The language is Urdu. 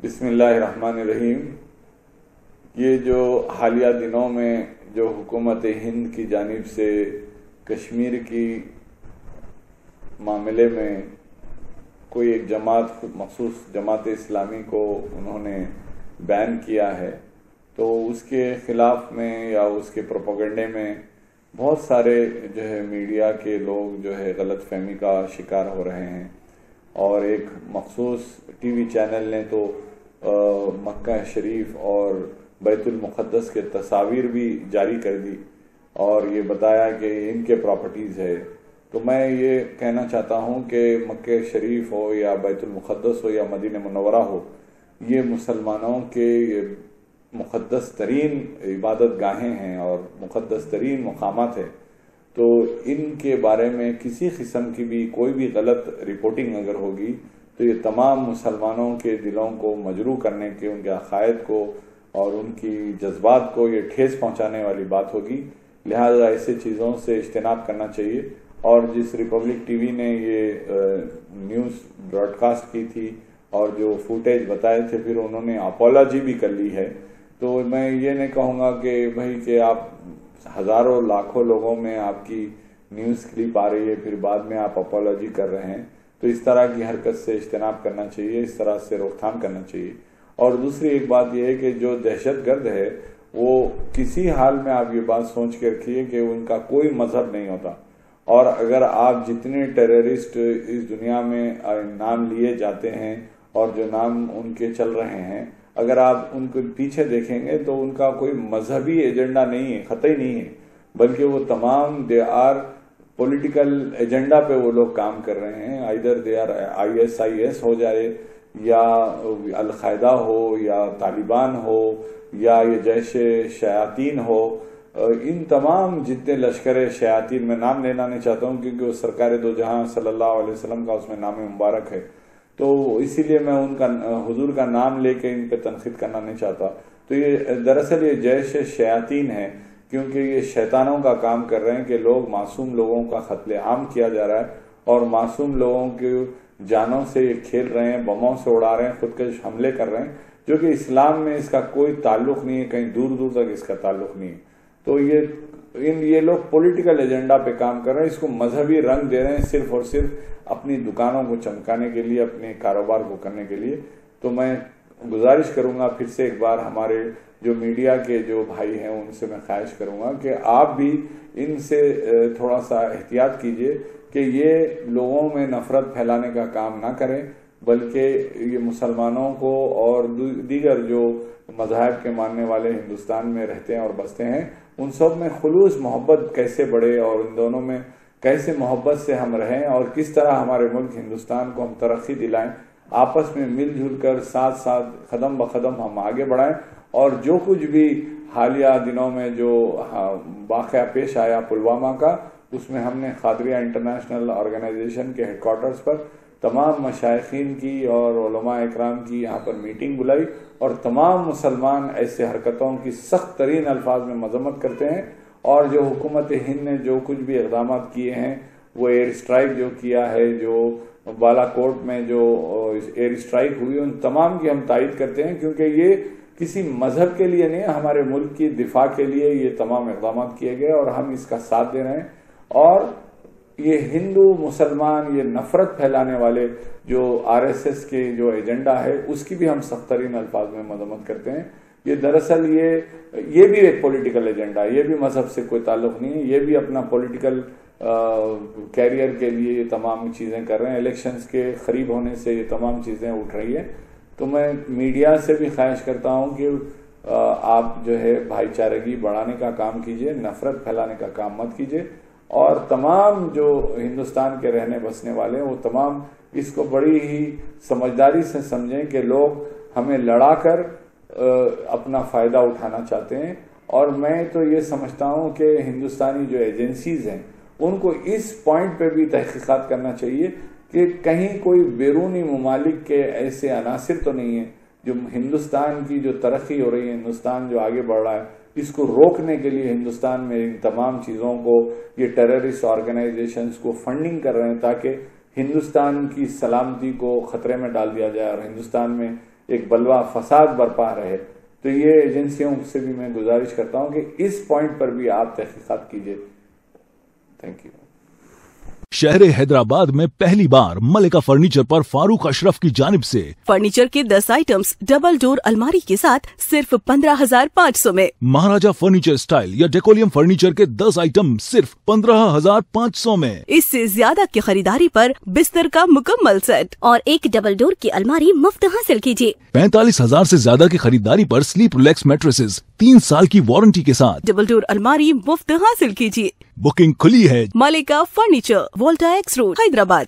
بسم اللہ الرحمن الرحیم۔ یہ جو حالیہ دنوں میں جو حکومت ہند کی جانب سے کشمیر کی معاملے میں کوئی ایک جماعت مخصوص جماعت اسلامی کو انہوں نے بین کیا ہے، تو اس کے خلاف میں یا اس کے پروپیگنڈے میں بہت سارے جو ہے میڈیا کے لوگ جو ہے غلط فہمی کا شکار ہو رہے ہیں، اور ایک مخصوص ٹی وی چینل نے تو مکہ شریف اور بیت المقدس کے تصاویر بھی جاری کر دی اور یہ بتایا کہ ان کے پراپرٹیز ہے۔ تو میں یہ کہنا چاہتا ہوں کہ مکہ شریف ہو یا بیت المقدس ہو یا مدینہ منورہ ہو، یہ مسلمانوں کے مقدس ترین عبادت گاہیں ہیں اور مقدس ترین مقامات ہیں، تو ان کے بارے میں کسی قسم کی بھی کوئی بھی غلط رپورٹنگ اگر ہوگی تو یہ تمام مسلمانوں کے دلوں کو مجروح کرنے کے، ان کے عقائد کو اور ان کی جذبات کو یہ ٹھیس پہنچانے والی بات ہوگی۔ لہذا ایسے چیزوں سے اجتناب کرنا چاہیے۔ اور جس ریپبلک ٹی وی نے یہ نیوز براڈ کاسٹ کی تھی اور جو فوٹیج بتائے تھے، پھر انہوں نے اپولوجی بھی کر لی ہے، تو میں یہ نہیں کہوں گا کہ بھائی کہ آپ ہزاروں لاکھوں لوگوں میں آپ کی نیوز کلپ آ رہی ہے، پھر بعد میں آپ اپولوجی کر رہے ہیں، تو اس طرح کی حرکت سے اجتناب کرنا چاہیے، اس طرح سے روک تھام کرنا چاہیے۔ اور دوسری ایک بات یہ ہے کہ جو دہشت گرد ہے وہ کسی حال میں آپ یہ بات سوچ کے رکھیے کہ ان کا کوئی مذہب نہیں ہوتا، اور اگر آپ جتنے ٹیررسٹ اس دنیا میں نام لیے جاتے ہیں اور جو نام ان کے چل رہے ہیں، اگر آپ ان کے پیچھے دیکھیں گے تو ان کا کوئی مذہبی ایجنڈا نہیں ہے، قطعی نہیں ہے، بلکہ وہ تمام دے آر پولیٹیکل ایجنڈا پہ وہ لوگ کام کر رہے ہیں۔ ایدر دے آر ISIS ہو جائے یا القاعدہ ہو یا طالبان ہو یا یہ جیش شیاطین ہو، ان تمام جتنے لشکر شیاطین، میں نام لینا نہیں چاہتا ہوں کیونکہ وہ سرکار دو جہاں صلی اللہ علیہ وسلم کا اس میں نام مبارک ہے، تو اسی لیے میں ان کا حضور کا نام لے کے ان پہ تنقید کرنا نہیں چاہتا۔ تو یہ دراصل یہ جیش شیاطین ہے، کیونکہ یہ شیطانوں کا کام کر رہے ہیں کہ لوگ معصوم لوگوں کا قتل عام کیا جا رہا ہے اور معصوم لوگوں کی جانوں سے یہ کھیل رہے ہیں، بموں سے اڑا رہے ہیں، خودکش حملے کر رہے ہیں، جو کہ اسلام میں اس کا کوئی تعلق نہیں ہے، کہیں دور دور تک اس کا تعلق نہیں ہے۔ تو یہ لوگ پولیٹیکل ایجنڈا پہ کام کر رہے ہیں، اس کو مذہبی رنگ دے رہے ہیں صرف اور صرف اپنی دکانوں کو چمکانے کے لیے، اپنے کاروبار کو کرنے کے لیے۔ تو میں گزارش کروں گا پھر سے ایک بار ہمارے جو میڈیا کے جو بھائی ہیں ان سے میں خواہش کروں گا کہ آپ بھی ان سے تھوڑا سا احتیاط کیجئے کہ یہ لوگوں میں نفرت پھیلانے کا کام نہ کریں، بلکہ یہ مسلمانوں کو اور دیگر جو مذاہب کے ماننے والے ہندوستان میں رہتے ہیں اور بستے ہیں، ان سب میں خلوص محبت کیسے بڑھے اور ان دونوں میں کیسے محبت سے ہم رہیں اور کس طرح ہمارے ملک ہندوستان کو ہم ترقی دلائیں، آپس میں مل جل کر ساتھ ساتھ قدم بقدم ہم آگے بڑھائیں۔ اور جو کچھ بھی حالیہ دنوں میں جو واقعہ پیش آیا پلوامہ کا، اس میں ہم نے قادریہ انٹرنیشنل آرگنائزیشن کے ہیڈ کوارٹرز پر تمام مشائخین کی اور علماء اکرام کی یہاں پر میٹنگ بلائی، اور تمام مسلمان ایسے حرکتوں کی سخت ترین الفاظ میں مذمت کرتے ہیں، اور جو حکومت ہند نے جو کچھ بھی اقدامات کیے ہیں، وہ ایئر اسٹرائک جو کیا ہے، جو بالا کوٹ میں جو ایئر اسٹرائک ہوئی، ان تمام کی ہم تائید کرتے ہیں، کیونکہ یہ کسی مذہب کے لیے نہیں، ہمارے ملک کی دفاع کے لیے یہ تمام اقدامات کیے گئے اور ہم اس کا ساتھ دے رہے ہیں۔ اور یہ ہندو مسلمان، یہ نفرت پھیلانے والے جو RSS کے جو ایجنڈا ہے، اس کی بھی ہم سخت ترین الفاظ میں مذمت کرتے ہیں۔ یہ دراصل یہ بھی ایک پولیٹیکل ایجنڈا ہے، یہ بھی مذہب سے کوئی تعلق نہیں ہے، یہ بھی اپنا پولیٹیکل کیریئر کے لیے یہ تمام چیزیں کر رہے ہیں، الیکشنز کے قریب ہونے سے یہ تمام چیزیں اٹھ رہی ہیں۔ تو میں میڈیا سے بھی خواہش کرتا ہوں کہ آپ جو ہے بھائی چارگی بڑھانے کا کام کیجئے، نفرت پھیلانے کا کام مت کیجئے، اور تمام جو ہندوستان کے رہنے بسنے والے ہیں وہ تمام اس کو بڑی ہی سمجھداری سے سمجھیں کہ لوگ ہمیں لڑا کر اپنا فائدہ اٹھانا چاہتے ہیں۔ اور میں تو یہ سمجھتا ہوں کہ ہندوستانی جو ایجنسیز ہیں ان کو اس پوائنٹ پہ بھی تحقیقات کرنا چاہیے کہ کہیں کوئی بیرونی ممالک کے ایسے عناصر تو نہیں ہیں جو ہندوستان کی جو ترقی ہو رہی ہے، ہندوستان جو آگے بڑھ رہا ہے، اس کو روکنے کے لیے ہندوستان میں ان تمام چیزوں کو، یہ ٹیررسٹ آرگنائزیشنز کو فنڈنگ کر رہے ہیں تاکہ ہندوستان کی سلامتی کو خطرے میں ڈال دیا جائے اور ہندوستان میں ایک بلوا فساد برپا رہے. تو یہ ایجنسیوں سے بھی میں گزارش کرتا ہوں کہ اس پوائنٹ پر بھی آپ تحقیقات کیجیے. Thank you. شہر حیدرآباد میں پہلی بار ملکہ فرنیچر پر فاروق اشرف کی جانب سے فرنیچر کے 10 آئٹمز ڈبل ڈور الماری کے ساتھ صرف 15,500 میں. مہاراجہ فرنیچر سٹائل یا ڈیکولیم فرنیچر کے 10 آئٹم صرف 15,500 میں. اس سے زیادہ کی خریداری پر بستر کا مکمل سیٹ اور ایک ڈبل ڈور کی الماری مفت حاصل کیجیے. 45,000 سے زیادہ کی خریداری پر سلیپ ریلیکس میٹریسز 3 سال کی وارنٹی کے ساتھ. ڈبل ڈور الماری مفت حاصل کیجیے. بکنگ کھلی ہے. ملکہ فرنیچر، وولٹا ایکس روڈ، حیدرآباد.